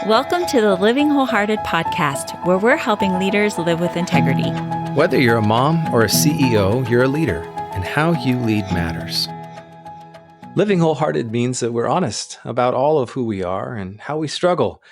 Welcome to the Living Wholehearted podcast, where we're helping leaders live with integrity. Whether you're a mom or a CEO, you're a leader, and how you lead matters. Living Wholehearted means that we're honest about all of who we are and how we struggle.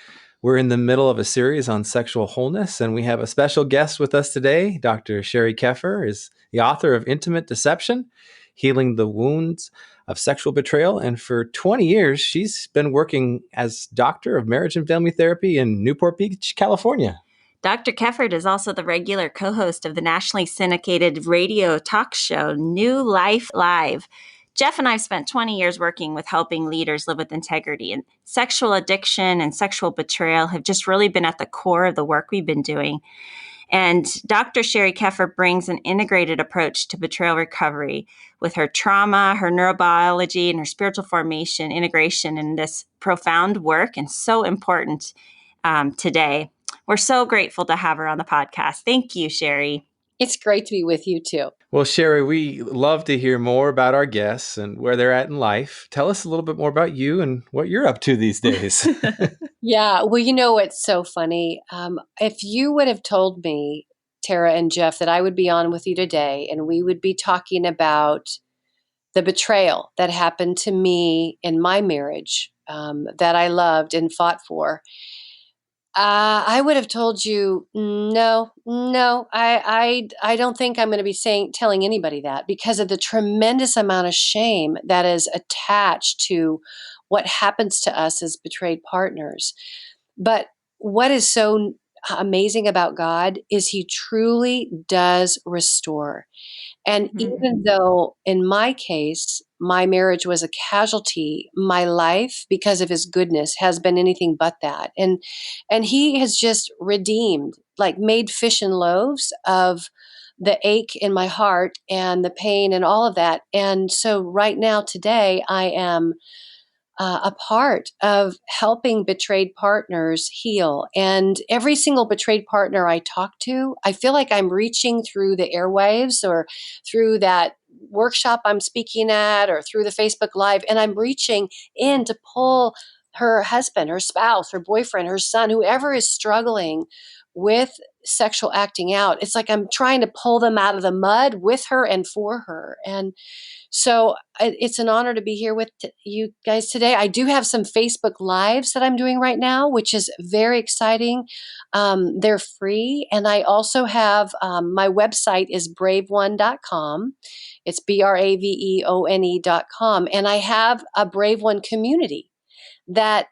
We're in the middle of a series on sexual wholeness, and we have a special guest with us today. Dr. Sheri Keffer is the author of Intimate Deception, Healing the Wounds of Sexual Betrayal. And for 20 years, she's been working as doctor of marriage and family therapy in Newport Beach, California. Dr. Keffer is also the regular co-host of the nationally syndicated radio talk show, New Life Live. Jeff and I have spent 20 years working with helping leaders live with integrity, and sexual addiction and sexual betrayal have just really been at the core of the work we've been doing. And Dr. Sheri Keffer brings an integrated approach to betrayal recovery with her trauma, her neurobiology, and her spiritual formation integration in this profound work, and so important today. We're so grateful to have her on the podcast. Thank you, Sheri. It's great to be with you too. Well, Sheri, we love to hear more about our guests and where they're at in life. Tell us a little bit more about you and what you're up to these days. Yeah, well, you know what's so funny? If you would have told me, Tara and Jeff, that I would be on with you today and we would be talking about the betrayal that happened to me in my marriage that I loved and fought for, I would have told you, no, I don't think I'm going to be telling anybody that, because of the tremendous amount of shame that is attached to what happens to us as betrayed partners. But what is so amazing about God is He truly does restore. And even though in my case, my marriage was a casualty, my life, because of His goodness, has been anything but that. And He has just redeemed, like made fish and loaves of the ache in my heart and the pain and all of that. And so right now, today, I am a part of helping betrayed partners heal. And every single betrayed partner I talk to, I feel like I'm reaching through the airwaves or through that workshop I'm speaking at or through the Facebook Live, and I'm reaching in to pull her husband, her spouse, her boyfriend, her son, whoever is struggling with sexual acting out. It's like I'm trying to pull them out of the mud with her and for her. And so it's an honor to be here with you guys today. I do have some Facebook Lives that I'm doing right now, which is very exciting. They're free. And I also have my website is braveone.com. It's BRAVEONE.com. And I have a Brave One community that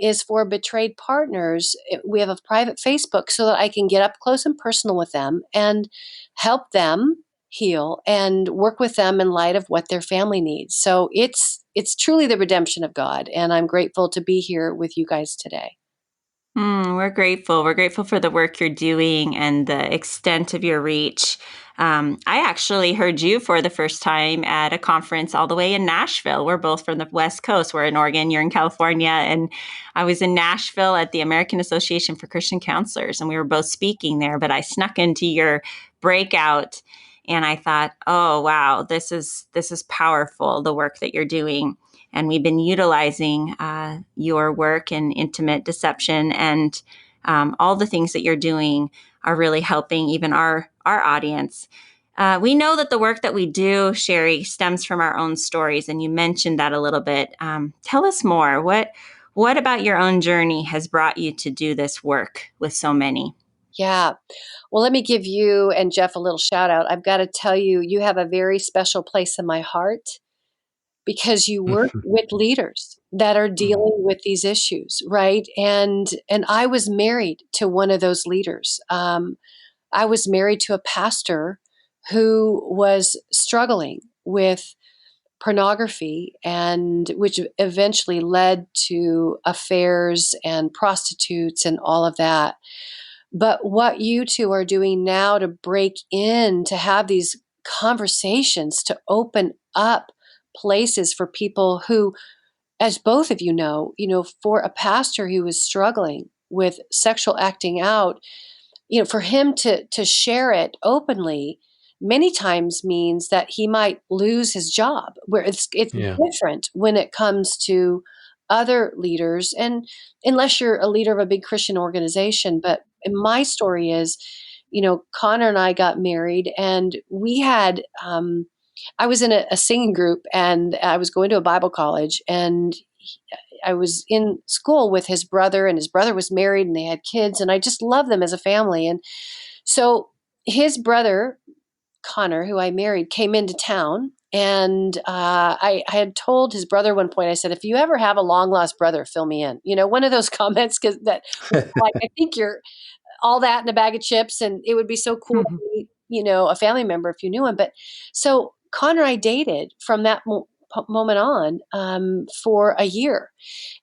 is for betrayed partners. We have a private Facebook so that I can get up close and personal with them and help them heal and work with them in light of what their family needs. So it's truly the redemption of God. And I'm grateful to be here with you guys today. We're grateful. We're grateful for the work you're doing and the extent of your reach. I actually heard you for the first time at a conference all the way in Nashville. We're both from the West Coast. We're in Oregon, you're in California. And I was in Nashville at the American Association for Christian Counselors, and we were both speaking there. But I snuck into your breakout and I thought, oh, wow, this is powerful, the work that you're doing. And we've been utilizing your work in intimate deception, and all the things that you're doing are really helping even our audience. We know that the work that we do, Sheri, stems from our own stories, and you mentioned that a little bit. Tell us more. What about your own journey has brought you to do this work with so many? Yeah. Well, let me give you and Jeff a little shout out. I've got to tell you, you have a very special place in my heart because you work with leaders that are dealing with these issues, right? And I was married to one of those leaders. I was married to a pastor who was struggling with pornography, and which eventually led to affairs and prostitutes and all of that. But what you two are doing now to break in, to have these conversations, to open up places for people who, as both of you know, for a pastor who is struggling with sexual acting out, for him to share it openly many times means that he might lose his job, where it's different when it comes to other leaders, and unless you're a leader of a big Christian organization. But my story is, Connor and I got married, and we had, I was in a singing group, and I was going to a Bible college, and I was in school with his brother, and his brother was married, and they had kids, and I just love them as a family. And so his brother, Connor, who I married, came into town. And I had told his brother one point, I said, if you ever have a long lost brother, fill me in. One of those comments, because that, like, I think you're all that in a bag of chips, and it would be so cool to Mhm. meet, a family member if you knew him. But so Connor and I dated from that moment on, for a year.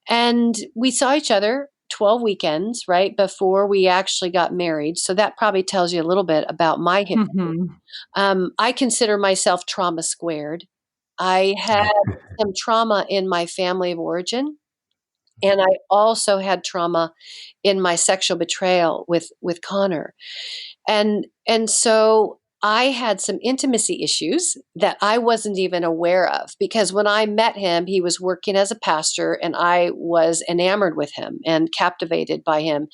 And we saw each other 12 weekends, right, before we actually got married. So that probably tells you a little bit about my history. Mhm. I consider myself trauma squared. I had some trauma in my family of origin, and I also had trauma in my sexual betrayal with Connor. And so I had some intimacy issues that I wasn't even aware of, because when I met him, he was working as a pastor, and I was enamored with him and captivated by him.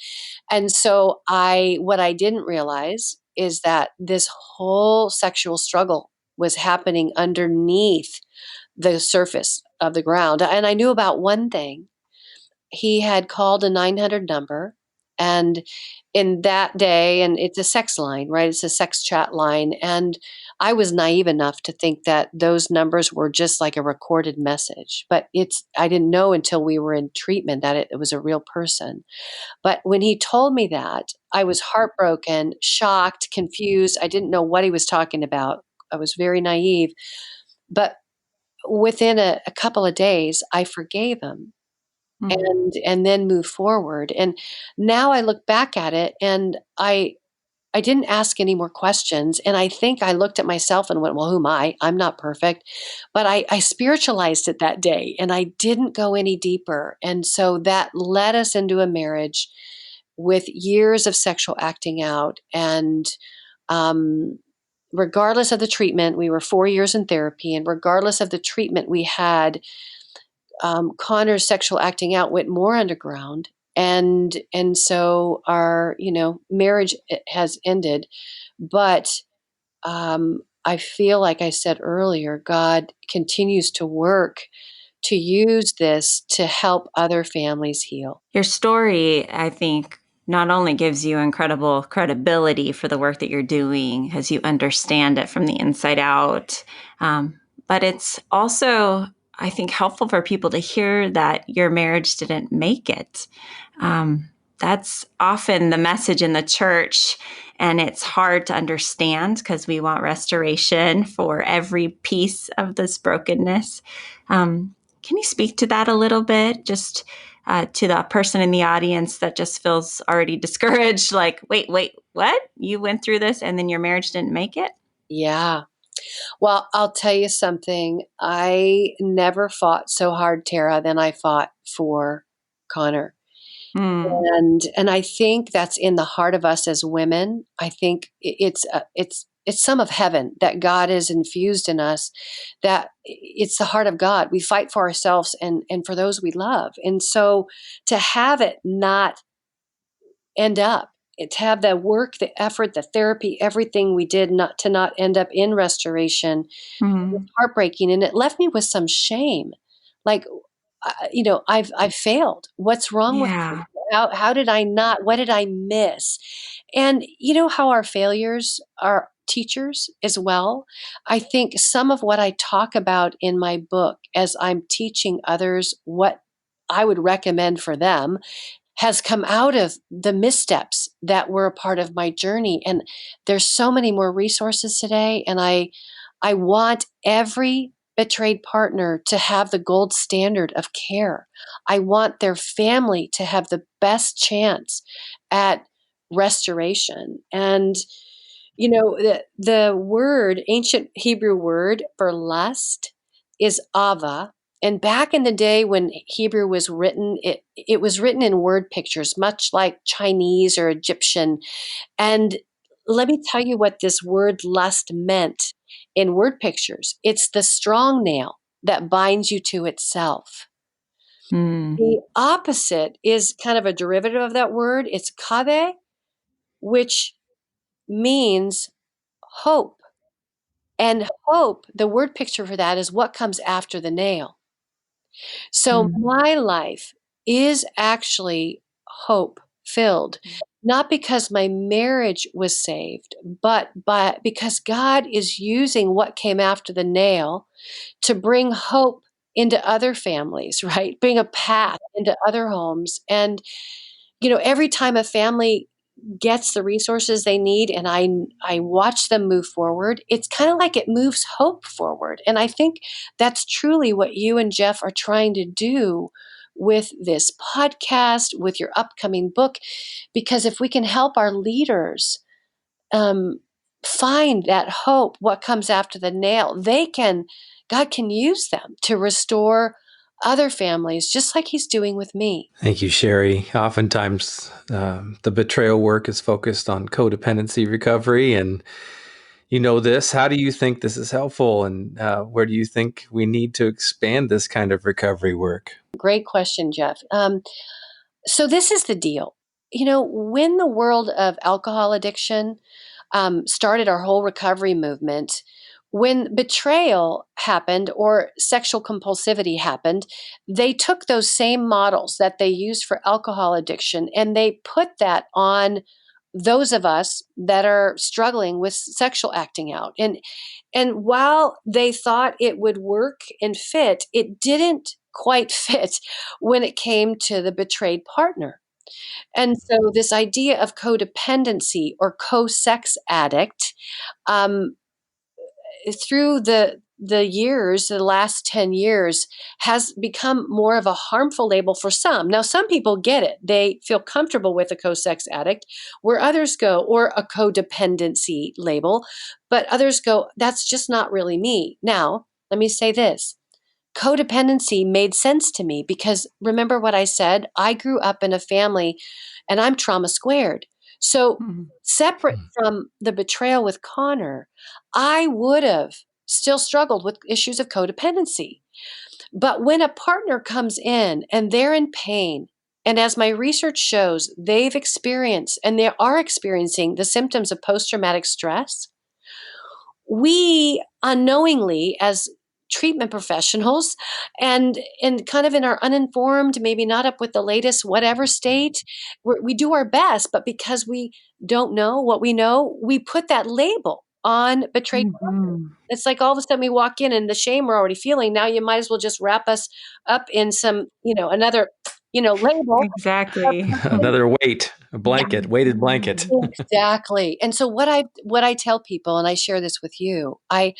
And so what I didn't realize is that this whole sexual struggle was happening underneath the surface of the ground. And I knew about one thing. He had called a 900 number, and in that day, and it's a sex line, right? It's a sex chat line. And I was naive enough to think that those numbers were just like a recorded message. But I didn't know until we were in treatment that it was a real person. But when he told me that, I was heartbroken, shocked, confused. I didn't know what he was talking about. I was very naive. But within a couple of days, I forgave him, Mhm. and then moved forward. And now I look back at it, and I didn't ask any more questions. And I think I looked at myself and went, well, who am I? I'm not perfect. But I spiritualized it that day, and I didn't go any deeper. And so that led us into a marriage with years of sexual acting out. And um, regardless of the treatment, we were 4 years in therapy. And regardless of the treatment we had, Connor's sexual acting out went more underground. And so our, marriage has ended. But I feel like I said earlier, God continues to work to use this to help other families heal. Your story, I think, not only gives you incredible credibility for the work that you're doing because you understand it from the inside out, but it's also, I think, helpful for people to hear that your marriage didn't make it. That's often the message in the church, and it's hard to understand because we want restoration for every piece of this brokenness. Can you speak to that a little bit? Just to the person in the audience that just feels already discouraged, like, wait, what? You went through this and then your marriage didn't make it? Yeah. Well, I'll tell you something. I never fought so hard, Tara, than I fought for Connor. Hmm. And I think that's in the heart of us as women. I think it's some of heaven that God has infused in us, that it's the heart of God. We fight for ourselves and for those we love. And so to have it not end up, to have the work, the effort, the therapy, everything we did not end up in restoration, was Hmm. heartbreaking. And it left me with some shame. Like, I've failed. What's wrong with me? Yeah. How did I not? What did I miss? And you know how our failures are teachers as well. I think some of what I talk about in my book as I'm teaching others what I would recommend for them has come out of the missteps that were a part of my journey. And there's so many more resources today. And I want every betrayed partner to have the gold standard of care. I want their family to have the best chance at restoration. And the word, ancient Hebrew word for lust, is ava. And back in the day when Hebrew was written, it was written in word pictures, much like Chinese or Egyptian. And let me tell you what this word lust meant in word pictures. It's the strong nail that binds you to itself. Mm. The opposite is kind of a derivative of that word. It's kave, which means hope. And hope, the word picture for that is what comes after the nail. So Mm. my life is actually hope filled, not because my marriage was saved, but because God is using what came after the nail to bring hope into other families, right? Bring a path into other homes. And, every time a family gets the resources they need and I watch them move forward, it's kind of like it moves hope forward. And I think that's truly what you and Jeff are trying to do with this podcast, with your upcoming book, because if we can help our leaders um, find that hope, what comes after the nail, God can use them to restore other families, just like he's doing with me. Thank you, Sheri. Oftentimes, the betrayal work is focused on codependency recovery. And you know this. How do you think this is helpful? And where do you think we need to expand this kind of recovery work? Great question, Jeff. So this is the deal. When the world of alcohol addiction started our whole recovery movement, when betrayal happened or sexual compulsivity happened, they took those same models that they used for alcohol addiction and they put that on those of us that are struggling with sexual acting out. And while they thought it would work and fit, it didn't quite fit when it came to the betrayed partner. And so this idea of codependency or co-sex addict, um, through the years, the last 10 years, has become more of a harmful label for some. Now, some people get it. They feel comfortable with a co-sex addict, where others go, or a codependency label, but others go, that's just not really me. Now, let me say this. Codependency made sense to me because remember what I said? I grew up in a family and I'm trauma squared. So, Mm. separate from the betrayal with Connor, I would have still struggled with issues of codependency. But when a partner comes in and they're in pain, and as my research shows, they've experienced and they are experiencing the symptoms of post traumatic stress, we unknowingly, as treatment professionals and kind of in our uninformed, maybe not up with the latest whatever state, we do our best, but because we don't know what we know, we put that label on betrayed partner. Mhm. It's like all of a sudden we walk in and the shame we're already feeling, now you might as well just wrap us up in some, another, label. Exactly. Another weight, a Yeah. blanket, weighted blanket. Exactly. And so what I tell people, and I share this with you, I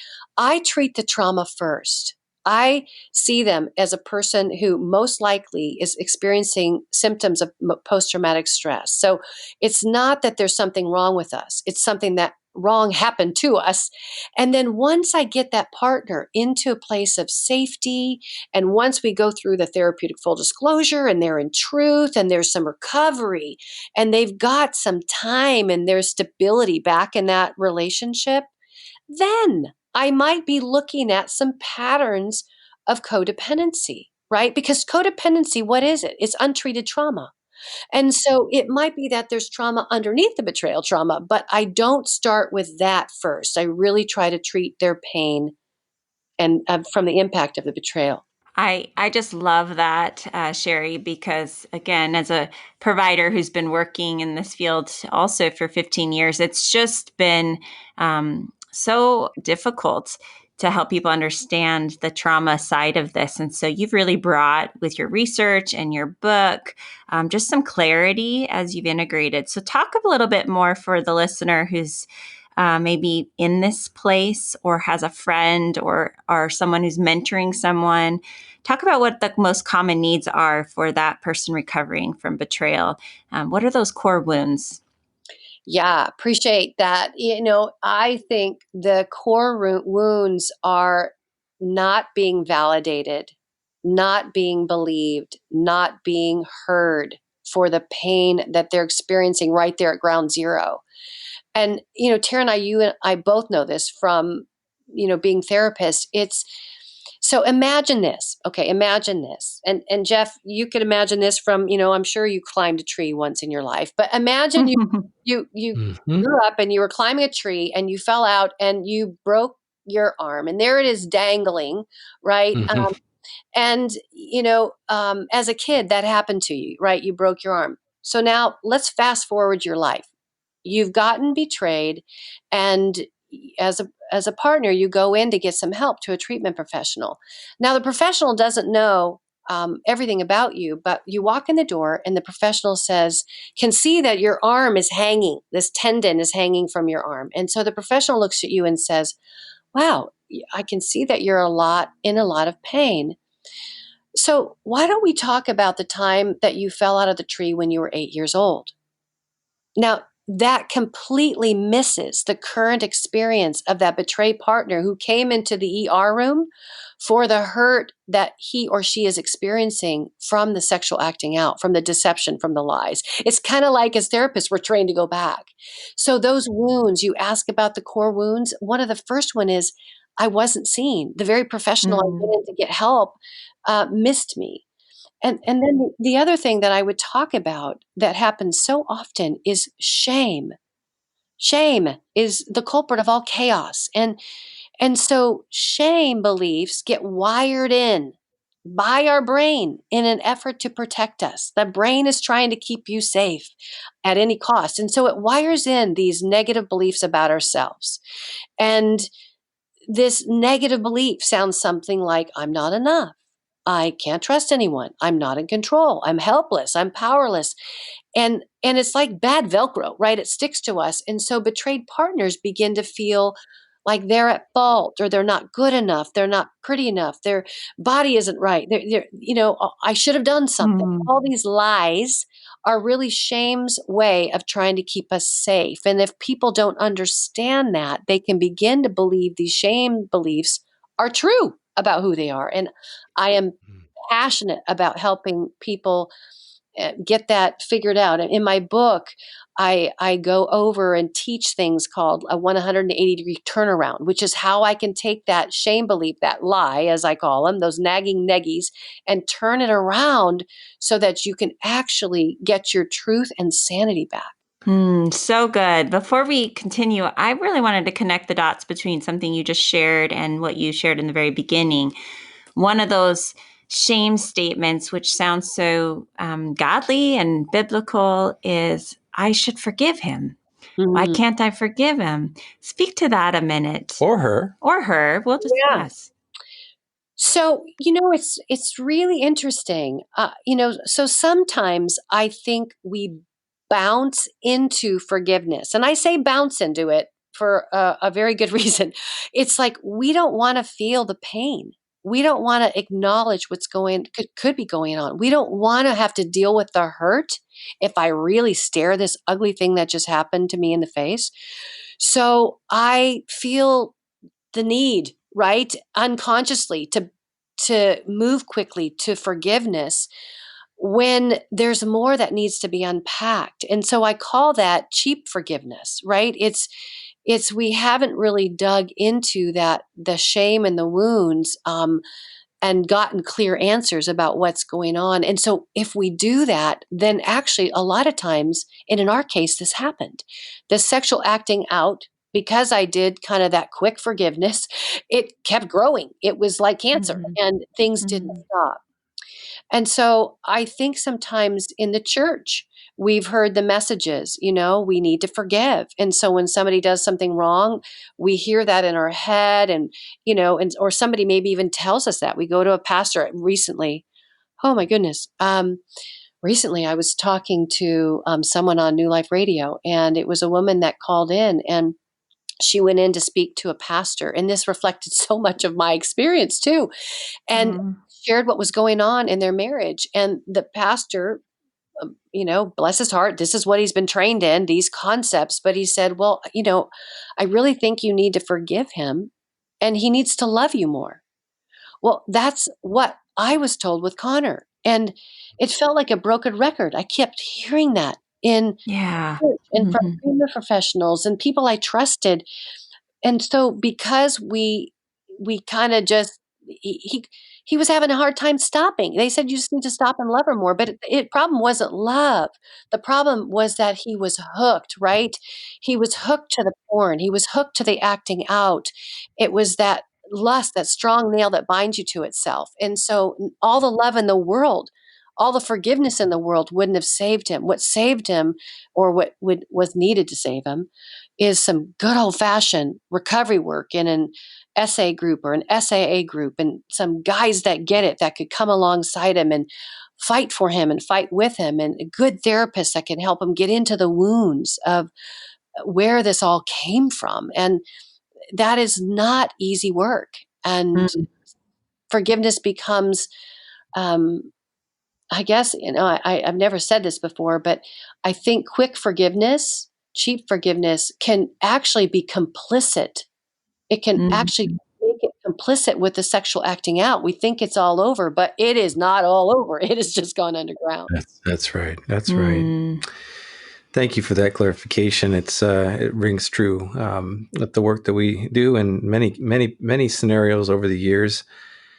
treat the trauma first. I see them as a person who most likely is experiencing symptoms of post traumatic stress. So it's not that there's something wrong with us. It's something that wrong happened to us. And then once I get that partner into a place of safety, and once we go through the therapeutic full disclosure and they're in truth and there's some recovery, and they've got some time and there's stability back in that relationship, then I might be looking at some patterns of codependency, right? Because codependency, what is it? It's untreated trauma. And so it might be that there's trauma underneath the betrayal trauma, but I don't start with that first. I really try to treat their pain and from the impact of the betrayal. I just love that, Sheri, because again, as a provider who's been working in this field also for 15 years, it's just been so difficult to help people understand the trauma side of this. And so you've really brought, with your research and your book, just some clarity as you've integrated. So talk a little bit more for the listener who's maybe in this place or has a friend or someone who's mentoring someone. Talk about what the most common needs are for that person recovering from betrayal. What are those core wounds? Yeah, appreciate that. I think the core wounds are not being validated, not being believed, not being heard for the pain that they're experiencing right there at ground zero. And, Tara and you and I both know this from, being therapists. So imagine this. Okay, imagine this. And Jeff, you could imagine this from, I'm sure you climbed a tree once in your life, but imagine you Mhm. grew up and you were climbing a tree and you fell out and you broke your arm and there it is dangling, right? Mhm. And as a kid that happened to you, right? You broke your arm. So now let's fast forward your life. You've gotten betrayed, and as a partner, you go in to get some help to a treatment professional. Now, the professional doesn't know everything about you, but you walk in the door, and the professional can see that your arm is hanging. This tendon is hanging from your arm, and so the professional looks at you and says, "Wow, I can see that you're in a lot of pain. So, why don't we talk about the time that you fell out of the tree when you were 8 years old?" Now, that completely misses the current experience of that betrayed partner who came into the ER room for the hurt that he or she is experiencing from the sexual acting out, from the deception, from the lies. It's kind of like as therapists, we're trained to go back. So those wounds, you ask about the core wounds. One of the first one is I wasn't seen. The very professional I Mm. went in to get help missed me. And then the other thing that I would talk about that happens so often is shame. Shame is the culprit of all chaos. And so shame beliefs get wired in by our brain in an effort to protect us. The brain is trying to keep you safe at any cost. And so it wires in these negative beliefs about ourselves. And this negative belief sounds something like, I'm not enough. I can't trust anyone. I'm not in control. I'm helpless. I'm powerless. And it's like bad Velcro, right? It sticks to us. And so betrayed partners begin to feel like they're at fault or they're not good enough. They're not pretty enough. Their body isn't right. I should have done something. Mm. All these lies are really shame's way of trying to keep us safe. And if people don't understand that, they can begin to believe these shame beliefs are true about who they are. And I am passionate about helping people get that figured out. And in my book, I go over and teach things called a 180-degree turnaround, which is how I can take that shame belief, that lie, as I call them, those nagging neggies, and turn it around so that you can actually get your truth and sanity back. So good. Before we continue, I really wanted to connect the dots between something you just shared and what you shared in the very beginning. One of those shame statements, which sounds so godly and biblical, is, I should forgive him. Why Mm. can't I forgive him? Speak to that a minute. Or her. Or her. We'll just, Yeah. yes. So, it's really interesting. So sometimes I think we bounce into forgiveness. And I say bounce into it for a very good reason. It's like we don't want to feel the pain. We don't want to acknowledge what's could be going on. We don't want to have to deal with the hurt if I really stare this ugly thing that just happened to me in the face. So I feel the need, right, unconsciously to move quickly to forgiveness when there's more that needs to be unpacked. And so I call that cheap forgiveness, right? It's we haven't really dug into that, the shame and the wounds, and gotten clear answers about what's going on. And so if we do that, then actually a lot of times, and in our case, this happened. The sexual acting out, because I did kind of that quick forgiveness, it kept growing. It was like cancer Mm-hmm. and things didn't Mm-hmm. stop. And so I think sometimes in the church, we've heard the messages, we need to forgive. And so when somebody does something wrong, we hear that in our head or somebody maybe even tells us that. We go to a pastor recently. Oh my goodness. Recently I was talking to someone on New Life Radio, and it was a woman that called in, and she went in to speak to a pastor. And this reflected so much of my experience too, and shared what was going on in their marriage. And the pastor, bless his heart, this is what he's been trained in, these concepts. But he said, well, I really think you need to forgive him and he needs to love you more. Well, that's what I was told with Connor. And it felt like a broken record. I kept hearing that in Yeah. church and from Mm-hmm. treatment professionals and people I trusted. And so because we kind of just he was having a hard time stopping. They said, you just need to stop and love her more. But it problem wasn't love. The problem was that he was hooked, right? He was hooked to the porn. He was hooked to the acting out. It was that lust, that strong nail that binds you to itself. And so all the love in the world, all the forgiveness in the world wouldn't have saved him. What saved him, or was needed to save him, is some good old-fashioned recovery work in an SA group or an SAA group, and some guys that get it, that could come alongside him and fight for him and fight with him, and a good therapist that can help him get into the wounds of where this all came from. And that is not easy work. And Mm. forgiveness becomes, I guess, I've never said this before, but I think quick forgiveness, cheap forgiveness, can actually be complicit. It can Mm. actually make it complicit with the sexual acting out. We think it's all over, but it is not all over. It has just gone underground. That's right. That's right. Mm. Thank you for that clarification. It rings true with the work that we do in many scenarios over the years.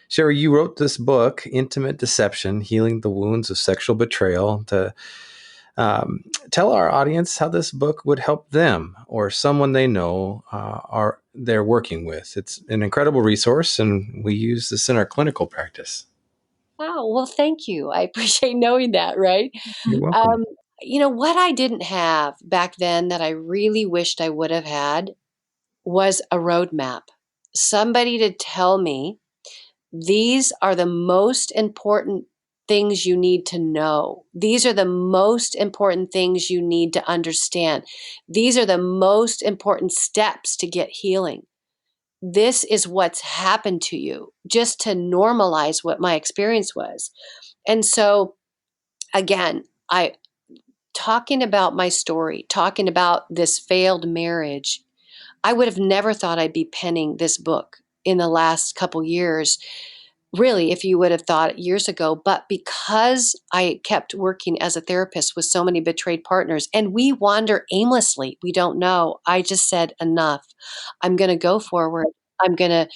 Sheri, you wrote this book, Intimate Deception: Healing the Wounds of Sexual Betrayal. To tell our audience how this book would help them or someone they know they're working with. It's an incredible resource, and we use this in our clinical practice. Oh, well, thank you. I appreciate knowing that, right? You're welcome. Um, what I didn't have back then that I really wished I would have had was a roadmap. Somebody to tell me, these are the most important things you need to know. These are the most important things you need to understand. These are the most important steps to get healing. This is what's happened to you, just to normalize what my experience was. And so, again, I talking about my story, talking about this failed marriage, I would have never thought I'd be penning this book in the last couple years, really, if you would have thought years ago. But because I kept working as a therapist with so many betrayed partners, and we wander aimlessly, we don't know, I just said, enough. I'm going to go forward. I'm going to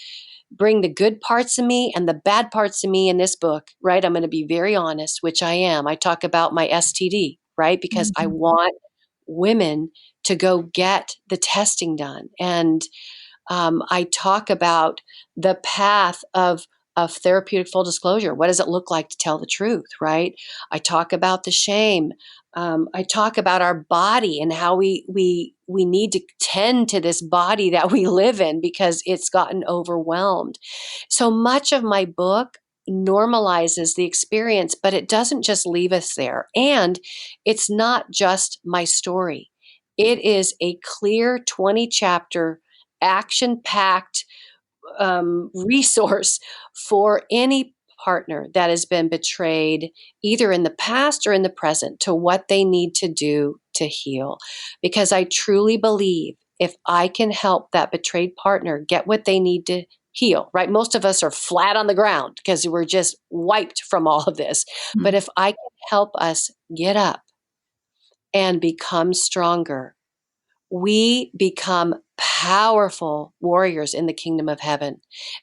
bring the good parts of me and the bad parts of me in this book, right? I'm going to be very honest, which I am. I talk about my STD, right? Because I Mhm. want women to go get the testing done. And I talk about the path of therapeutic full disclosure. What does it look like to tell the truth, right? I talk about the shame. I talk about our body and how we need to tend to this body that we live in because it's gotten overwhelmed. So much of my book normalizes the experience, but it doesn't just leave us there. And it's not just my story. It is a clear 20 chapter action packed resource for any partner that has been betrayed, either in the past or in the present, to what they need to do to heal. Because I truly believe if I can help that betrayed partner get what they need to heal, right? Most of us are flat on the ground because we're just wiped from all of this. But if I can help us get up and become stronger, we become powerful warriors in the kingdom of heaven.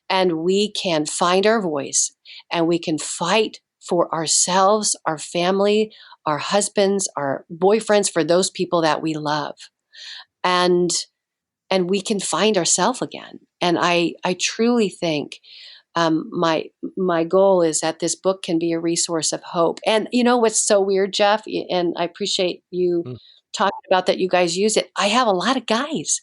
And we can find our voice and we can fight for ourselves, our family, our husbands, our boyfriends, for those people that we love. And we can find ourselves again. And I truly think my goal is that this book can be a resource of hope. And you know what's so weird, Jeff? And I appreciate you Mm. talking about that. You guys use it. I have a lot of guys.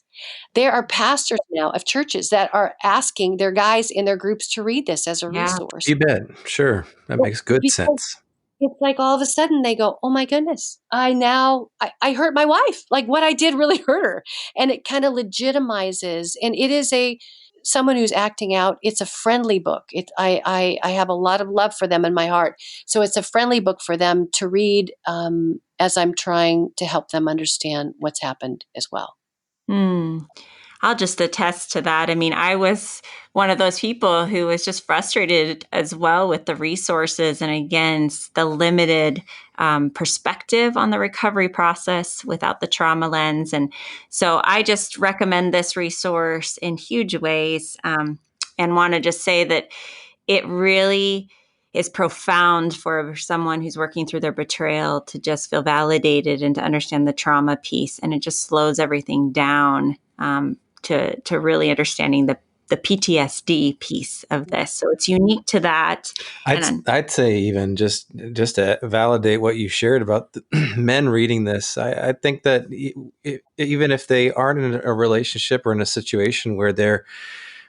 There are pastors now of churches that are asking their guys in their groups to read this as a Yeah. resource. You bet. Sure. That makes good Because sense. it's like all of a sudden they go, oh my goodness, I hurt my wife. Like what I did really hurt her. And it kind of legitimizes, and it is someone who's acting out. It's a friendly book. I have a lot of love for them in my heart. So it's a friendly book for them to read as I'm trying to help them understand what's happened as well. Hmm. I'll just attest to that. I mean, I was one of those people who was just frustrated as well with the resources and, again, the limited perspective on the recovery process without the trauma lens. And so I just recommend this resource in huge ways. and want to just say that it really is profound for someone who's working through their betrayal to just feel validated and to understand the trauma piece. And it just slows everything down to really understanding the PTSD piece of this. So it's unique to that. I'd say even just to validate what you shared about men reading this, I think that even if they aren't in a relationship or in a situation where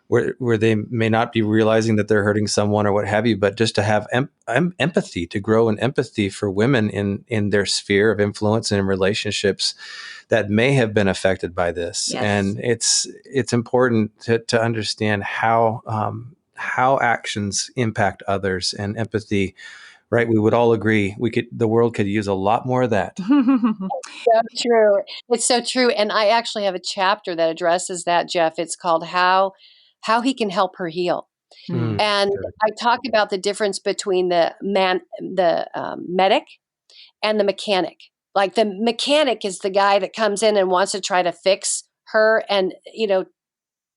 where they may not be realizing that they're hurting someone or what have you, but just to have empathy, to grow in empathy for women in their sphere of influence and in relationships that may have been affected by this. Yes. And it's important to understand how actions impact others, and empathy. Right, we would all agree the world could use a lot more of that. So true. It's so true. And I actually have a chapter that addresses that, Jeff. It's called How He Can Help Her Heal. And Good. I talk about the difference between the medic and the mechanic. Like the mechanic is the guy that comes in and wants to try to fix her and,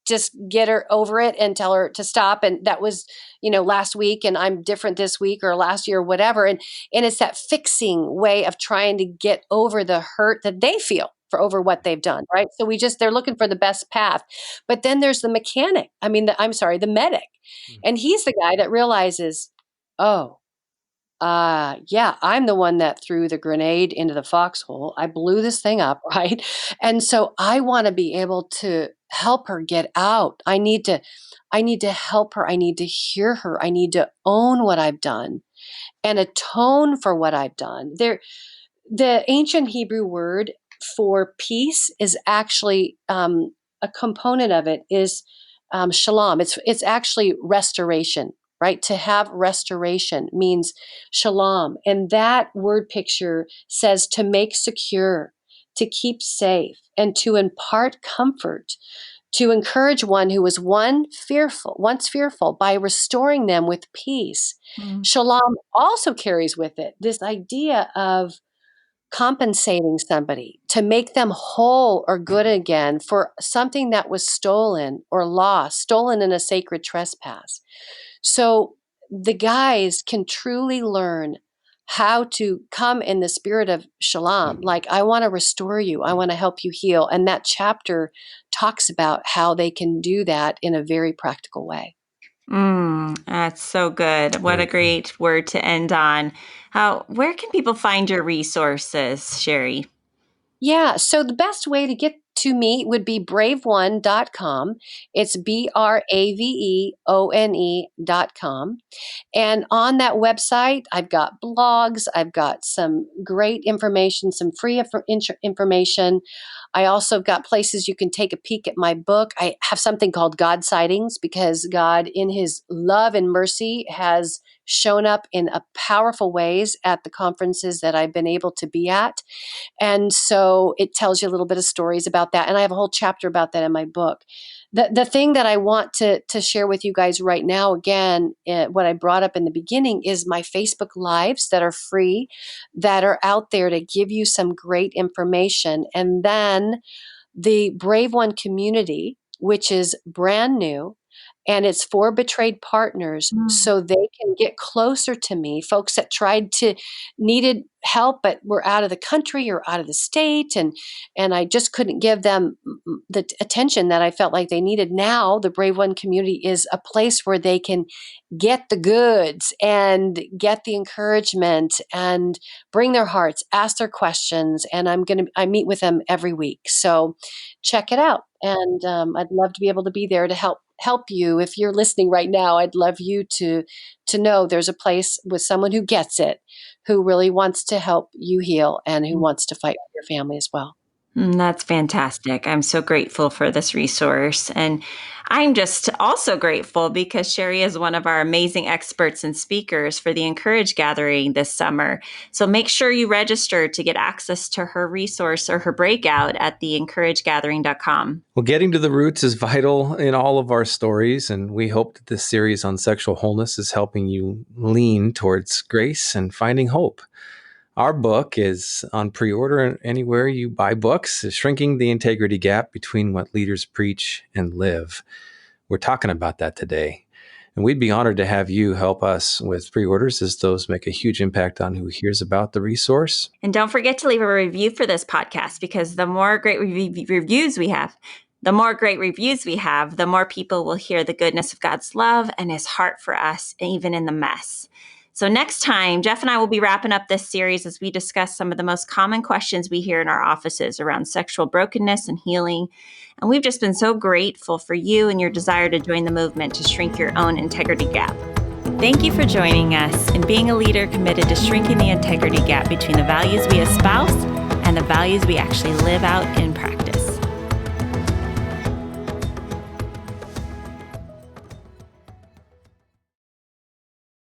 just get her over it and tell her to stop. And that was, last week, and I'm different this week or last year, or whatever. And it's that fixing way of trying to get over the hurt that they feel for over what they've done. Right. So they're looking for the best path. But then there's the mechanic. The medic. And he's the guy that realizes, oh, yeah, I'm the one that threw the grenade into the foxhole. I blew this thing up, right? And so I want to be able to help her get out. I need to help her. I need to hear her. I need to own what I've done and atone for what I've done. The ancient Hebrew word for peace is actually a component of it is shalom. It's actually restoration. Right? To have restoration means shalom. And that word picture says to make secure, to keep safe, and to impart comfort, to encourage one who was once fearful by restoring them with peace. Shalom also carries with it this idea of compensating somebody to make them whole or good again for something that was stolen or lost, stolen in a sacred trespass. So the guys can truly learn how to come in the spirit of shalom. Like, I want to restore you. I want to help you heal. And that chapter talks about how they can do that in a very practical way. That's so good. What a great word to end on. Where can people find your resources, Sheri? Yeah. So the best way to get to me would be braveone.com. It's braveone.com. And on that website, I've got blogs, I've got some great information, some free information. I also got places you can take a peek at my book. I have something called God Sightings, because God, in his love and mercy, has shown up in powerful ways at the conferences that I've been able to be at. And so it tells you a little bit of stories about that. And I have a whole chapter about that in my book. The thing that I want to share with you guys right now, again, what I brought up in the beginning, is my Facebook Lives that are free, that are out there to give you some great information. And then the Brave One community, which is brand new, and it's for betrayed partners, so they can get closer to me, folks that needed help but were out of the country or out of the state, and I just couldn't give them the attention that I felt like they needed. Now the Brave One community is a place where they can get the goods and get the encouragement and bring their hearts, ask their questions, and I meet with them every week. So check it out. And I'd love to be able to be there to help you. If you're listening right now, I'd love you to know there's a place with someone who gets it, who really wants to help you heal, and who wants to fight for your family as well. That's fantastic. I'm so grateful for this resource. And I'm just also grateful because Sheri is one of our amazing experts and speakers for the Encourage Gathering this summer. So make sure you register to get access to her resource or her breakout at theencouragegathering.com. Well, getting to the roots is vital in all of our stories, and we hope that this series on sexual wholeness is helping you lean towards grace and finding hope. Our book is on pre-order anywhere you buy books, Shrinking the Integrity Gap Between What Leaders Preach and Live. we're talking about that today. And we'd be honored to have you help us with pre-orders, as those make a huge impact on who hears about the resource. And don't forget to leave a review for this podcast, because the more great reviews we have, the more people will hear the goodness of God's love and his heart for us, even in the mess. So next time, Jeff and I will be wrapping up this series as we discuss some of the most common questions we hear in our offices around sexual brokenness and healing. And we've just been so grateful for you and your desire to join the movement to shrink your own integrity gap. Thank you for joining us in being a leader committed to shrinking the integrity gap between the values we espouse and the values we actually live out in practice.